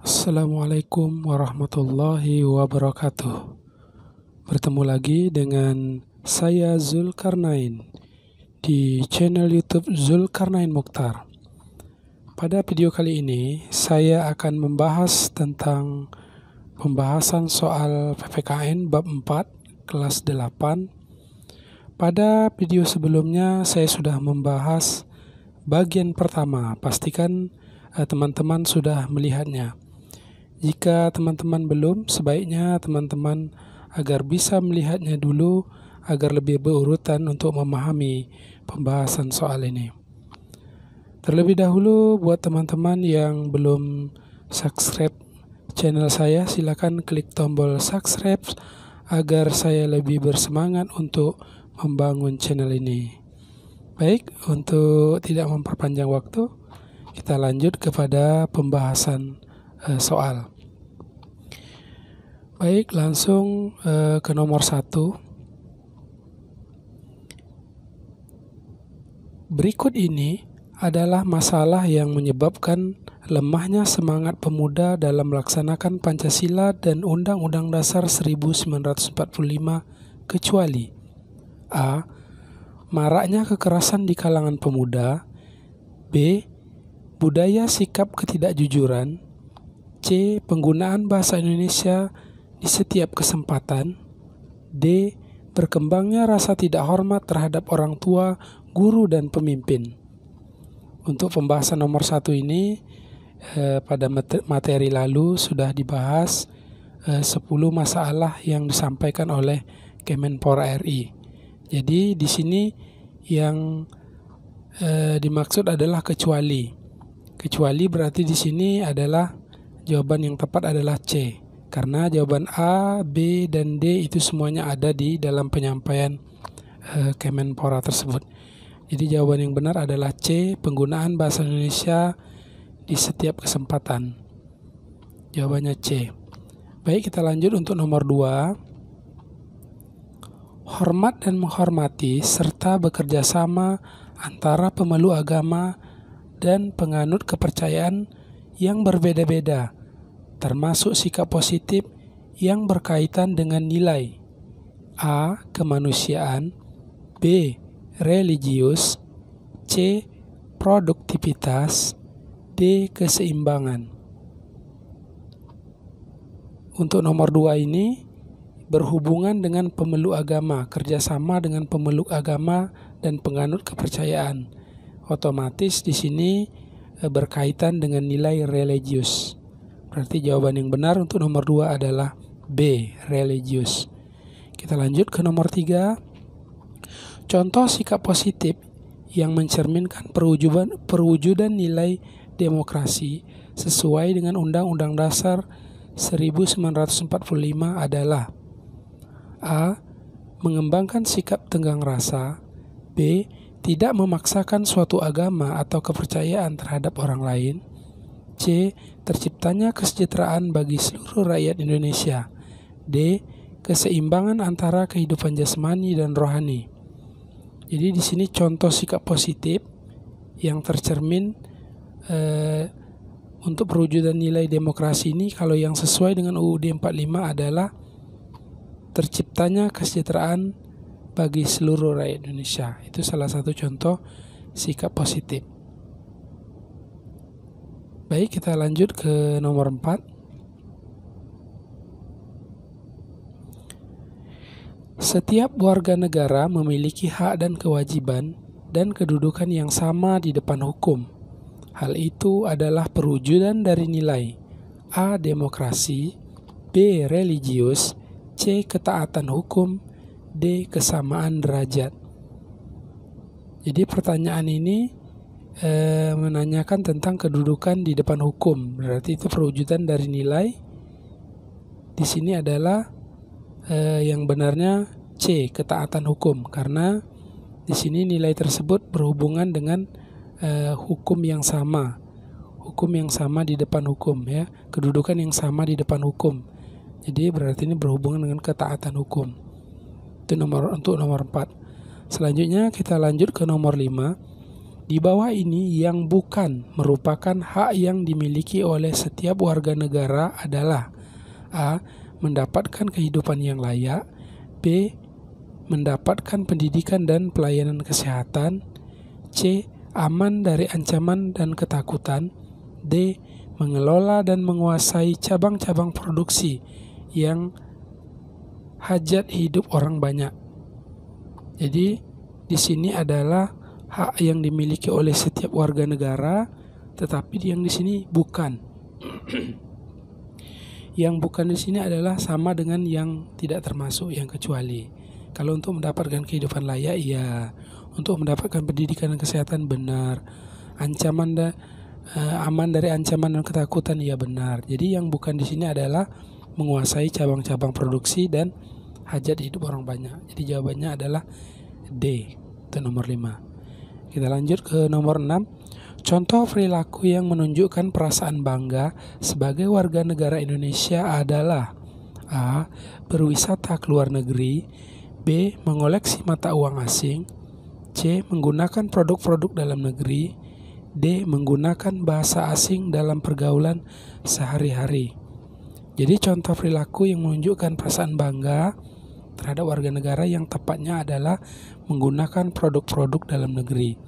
Assalamualaikum warahmatullahi wabarakatuh. Bertemu lagi dengan saya Zulkarnain di channel YouTube Zulkarnain Mukhtar. Pada video kali ini saya akan membahas tentang pembahasan soal PPKN bab 4 kelas 8. Pada video sebelumnya saya sudah membahas bagian pertama. Pastikan teman-teman sudah melihatnya. Jika teman-teman belum, sebaiknya teman-teman agar bisa melihatnya dulu agar lebih berurutan untuk memahami pembahasan soal ini. Terlebih dahulu buat teman-teman yang belum subscribe channel saya, silakan klik tombol subscribe agar saya lebih bersemangat untuk membangun channel ini. Baik, untuk tidak memperpanjang waktu, kita lanjut kepada pembahasan soal. Baik, langsung ke nomor 1. Berikut ini adalah masalah yang menyebabkan lemahnya semangat pemuda dalam melaksanakan Pancasila dan Undang-Undang Dasar 1945 kecuali A. Maraknya kekerasan di kalangan pemuda. B. Budaya sikap ketidakjujuran. C. Penggunaan bahasa Indonesia di setiap kesempatan. D. Berkembangnya rasa tidak hormat terhadap orang tua, guru, dan pemimpin. Untuk pembahasan nomor 1 ini pada materi lalu sudah dibahas 10 masalah yang disampaikan oleh Kemenpora RI. Jadi di sini yang dimaksud adalah kecuali. Kecuali berarti di sini adalah jawaban yang tepat adalah C. Karena jawaban A, B, dan D itu semuanya ada di dalam penyampaian Kemenpora tersebut. Jadi jawaban yang benar adalah C, penggunaan bahasa Indonesia di setiap kesempatan. Jawabannya C. Baik, kita lanjut untuk nomor 2. Hormat dan menghormati serta bekerja sama antara pemeluk agama dan penganut kepercayaan yang berbeda-beda, termasuk sikap positif yang berkaitan dengan nilai A. Kemanusiaan, B. Religius, C. Produktivitas, D. Keseimbangan. Untuk nomor 2 ini berhubungan dengan pemeluk agama, kerjasama dengan pemeluk agama dan penganut kepercayaan. Otomatis di sini berkaitan dengan nilai religius. Berarti jawaban yang benar untuk nomor 2 adalah B, religius. Kita lanjut ke nomor 3. Contoh sikap positif yang mencerminkan perwujudan nilai demokrasi sesuai dengan Undang-Undang Dasar 1945 adalah A. Mengembangkan sikap tenggang rasa. B. Tidak memaksakan suatu agama atau kepercayaan terhadap orang lain. C. Terciptanya kesejahteraan bagi seluruh rakyat Indonesia. D. Keseimbangan antara kehidupan jasmani dan rohani. Jadi di sini contoh sikap positif yang tercermin untuk perwujudan nilai demokrasi ini, kalau yang sesuai dengan UUD 45 adalah terciptanya kesejahteraan bagi seluruh rakyat Indonesia. Itu salah satu contoh sikap positif. Baik, kita lanjut ke nomor 4. Setiap warga negara memiliki hak dan kewajiban dan kedudukan yang sama di depan hukum. Hal itu adalah perwujudan dari nilai A. Demokrasi, B. Religius, C. Ketaatan hukum, D. Kesamaan derajat. Jadi pertanyaan ini menanyakan tentang kedudukan di depan hukum. Berarti itu perwujudan dari nilai. Di sini adalah yang benarnya C, ketaatan hukum, karena di sini nilai tersebut berhubungan dengan hukum yang sama di depan hukum, ya, kedudukan yang sama di depan hukum. Jadi berarti ini berhubungan dengan ketaatan hukum. Itu untuk nomor 4. Selanjutnya kita lanjut ke nomor 5. Di bawah ini yang bukan merupakan hak yang dimiliki oleh setiap warga negara adalah A. Mendapatkan kehidupan yang layak, B. Mendapatkan pendidikan dan pelayanan kesehatan, C. Aman dari ancaman dan ketakutan, D. Mengelola dan menguasai cabang-cabang produksi yang hajat hidup orang banyak. Jadi di sini adalah hak yang dimiliki oleh setiap warga negara, tetapi yang di sini bukan. Yang bukan di sini adalah sama dengan yang tidak termasuk, yang kecuali. Kalau untuk mendapatkan kehidupan layak, ya. Untuk mendapatkan pendidikan dan kesehatan, benar. Aman dari ancaman dan ketakutan, ya benar. Jadi yang bukan di sini adalah menguasai cabang-cabang produksi dan hajat hidup orang banyak. Jadi jawabannya adalah D, itu nomor 5. Kita lanjut ke nomor 6. Contoh perilaku yang menunjukkan perasaan bangga sebagai warga negara Indonesia adalah A. Berwisata ke luar negeri, B. Mengoleksi mata uang asing, C. Menggunakan produk-produk dalam negeri, D. Menggunakan bahasa asing dalam pergaulan sehari-hari. Jadi contoh perilaku yang menunjukkan perasaan bangga terhadap warga negara yang tepatnya adalah menggunakan produk-produk dalam negeri.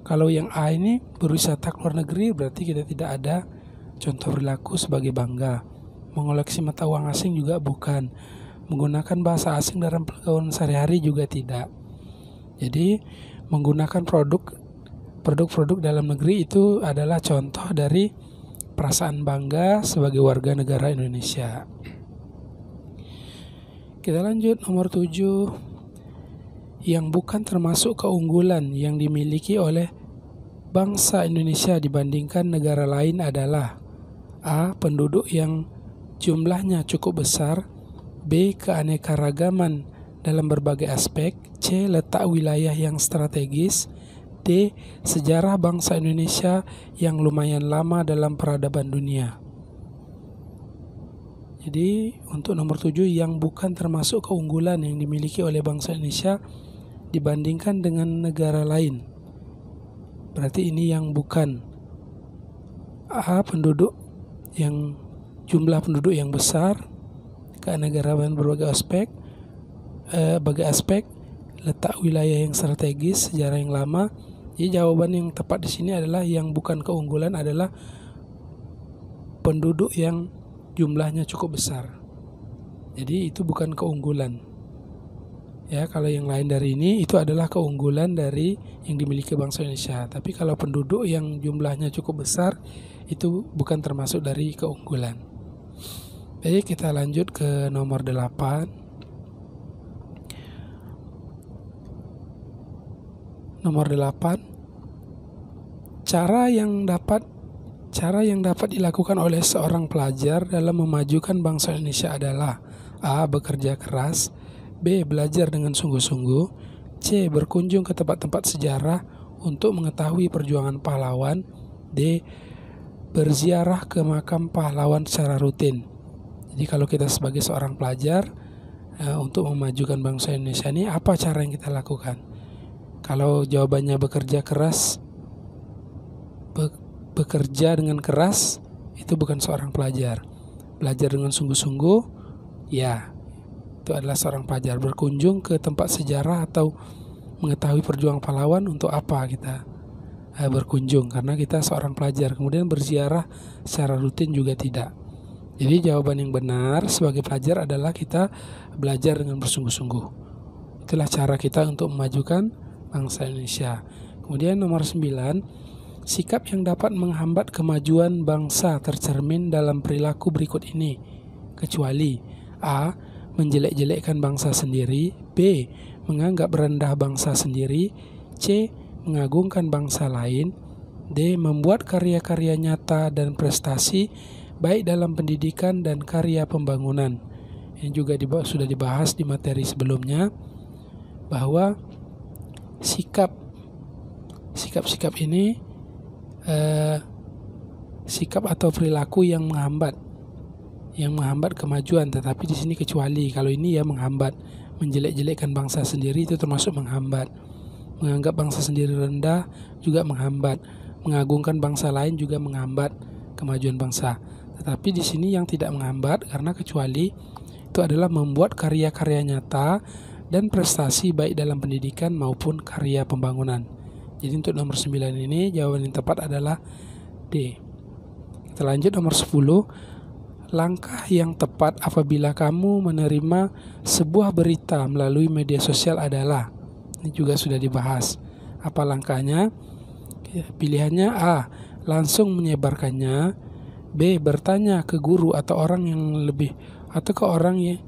Kalau yang A ini berwisata ke luar negeri, berarti kita tidak ada contoh perilaku sebagai bangga. Mengoleksi mata uang asing juga bukan. Menggunakan bahasa asing dalam pergaulan sehari-hari juga tidak. Jadi menggunakan produk-produk dalam negeri itu adalah contoh dari perasaan bangga sebagai warga negara Indonesia. Kita lanjut nomor 7. Yang bukan termasuk keunggulan yang dimiliki oleh bangsa Indonesia dibandingkan negara lain adalah A. Penduduk yang jumlahnya cukup besar, B. Keanekaragaman dalam berbagai aspek, C. Letak wilayah yang strategis, D. Sejarah bangsa Indonesia yang lumayan lama dalam peradaban dunia. Jadi untuk nomor 7, yang bukan termasuk keunggulan yang dimiliki oleh bangsa Indonesia dibandingkan dengan negara lain. Berarti ini yang bukan. A. Penduduk yang jumlah penduduk yang besar, keanekaragaman berbagai aspek, letak wilayah yang strategis, sejarah yang lama. Jadi jawaban yang tepat di sini adalah yang bukan keunggulan adalah penduduk yang jumlahnya cukup besar. Jadi itu bukan keunggulan. Ya, kalau yang lain dari ini itu adalah keunggulan dari yang dimiliki bangsa Indonesia. Tapi kalau penduduk yang jumlahnya cukup besar itu bukan termasuk dari keunggulan. Baik, kita lanjut ke nomor 8. Nomor 8. Cara yang dapat dilakukan oleh seorang pelajar dalam memajukan bangsa Indonesia adalah A. Bekerja keras, B. Belajar dengan sungguh-sungguh, C. Berkunjung ke tempat-tempat sejarah untuk mengetahui perjuangan pahlawan, D. Berziarah ke makam pahlawan secara rutin. Jadi kalau kita sebagai seorang pelajar untuk memajukan bangsa Indonesia ini, apa cara yang kita lakukan? Kalau jawabannya bekerja dengan keras, itu bukan seorang pelajar. Belajar dengan sungguh-sungguh, ya, itu adalah seorang pelajar. Berkunjung ke tempat sejarah atau mengetahui perjuangan pahlawan, untuk apa kita berkunjung? Karena kita seorang pelajar. Kemudian berziarah secara rutin juga tidak. Jadi jawaban yang benar sebagai pelajar adalah kita belajar dengan bersungguh-sungguh. Itulah cara kita untuk memajukan bangsa Indonesia. Kemudian nomor 9. Sikap yang dapat menghambat kemajuan bangsa tercermin dalam perilaku berikut ini, kecuali A. Menjelek-jelekkan bangsa sendiri, B. Menganggap rendah bangsa sendiri, C. Mengagungkan bangsa lain, D. Membuat karya-karya nyata dan prestasi baik dalam pendidikan dan karya pembangunan. Ini juga sudah dibahas di materi sebelumnya, bahwa sikap ini sikap atau perilaku yang menghambat kemajuan. Tetapi di sini kecuali, kalau ini ya menghambat. Menjelek-jelekkan bangsa sendiri itu termasuk menghambat. Menganggap bangsa sendiri rendah juga menghambat. Mengagungkan bangsa lain juga menghambat kemajuan bangsa. Tetapi di sini yang tidak menghambat karena kecuali itu adalah membuat karya-karya nyata dan prestasi baik dalam pendidikan maupun karya pembangunan. Jadi untuk nomor 9 ini jawaban yang tepat adalah D. Kita lanjut nomor 10. Langkah yang tepat apabila kamu menerima sebuah berita melalui media sosial adalah. Ini juga sudah dibahas. Apa langkahnya? Pilihannya A. Langsung menyebarkannya. B. Bertanya ke guru atau orang yang lebih atau ke orang yang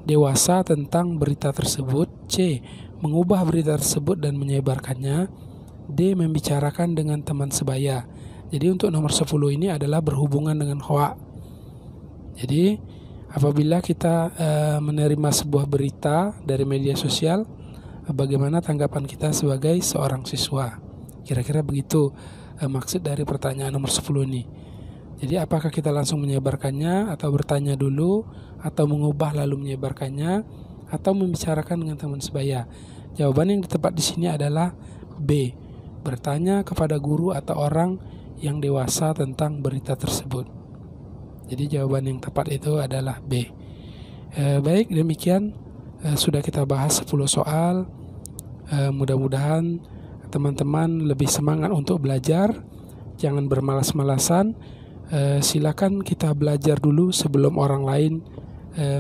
dewasa tentang berita tersebut. C. Mengubah berita tersebut dan menyebarkannya. D. Membicarakan dengan teman sebaya. Jadi untuk nomor 10 ini adalah berhubungan dengan hoak. Jadi apabila kita menerima sebuah berita dari media sosial, bagaimana tanggapan kita sebagai seorang siswa? Kira-kira begitu maksud dari pertanyaan nomor 10 ini. Jadi apakah kita langsung menyebarkannya atau bertanya dulu atau mengubah lalu menyebarkannya atau membicarakan dengan teman sebaya? Jawaban yang tepat di sini adalah B. Bertanya kepada guru atau orang yang dewasa tentang berita tersebut. Jadi jawaban yang tepat itu adalah B. Baik, demikian sudah kita bahas 10 soal. Mudah-mudahan teman-teman lebih semangat untuk belajar. Jangan bermalas-malasan. Silakan kita belajar dulu sebelum orang lain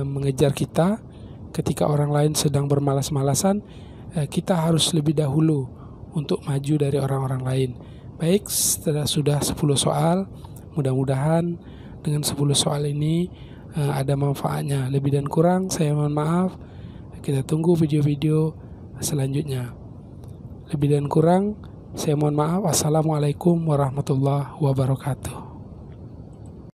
mengejar kita. Ketika orang lain sedang bermalas-malasan, kita harus lebih dahulu untuk maju dari orang-orang lain. Baik, setelah sudah 10 soal, mudah-mudahan dengan 10 soal ini ada manfaatnya. Lebih dan kurang saya mohon maaf. Kita tunggu video-video selanjutnya. Lebih dan kurang saya mohon maaf. Assalamualaikum warahmatullahi wabarakatuh.